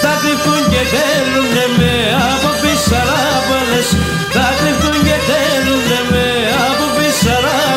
θα κρυφτούν και θέλουνε με από πισαράμαλες, θα κρυφτούν και θέλουνε με από πισαράμαλες.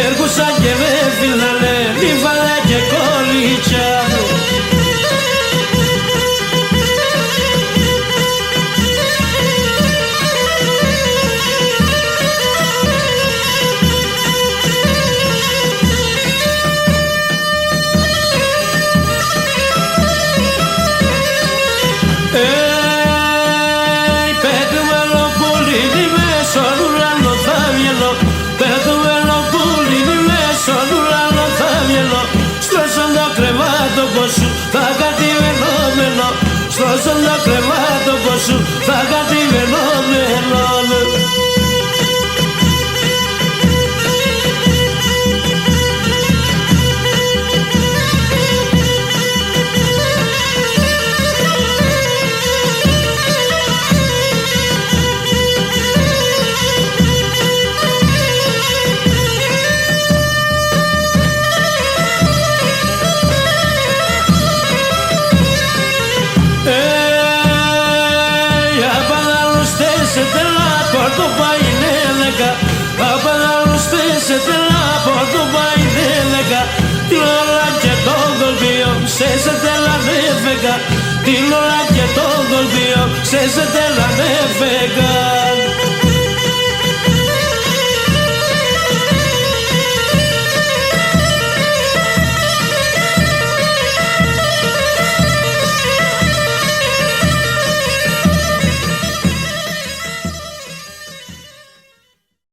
Έρχουσαν και με φυλάνε λίβανα και κόλλητσα. Θα κατηβαινόμενο, στρώσαν το κρεβάτοκο σου, θα κατηβαινόμενο. Σε τελανέφεγα, την ώρα και τον κολπίο, σε τελανέφεγα.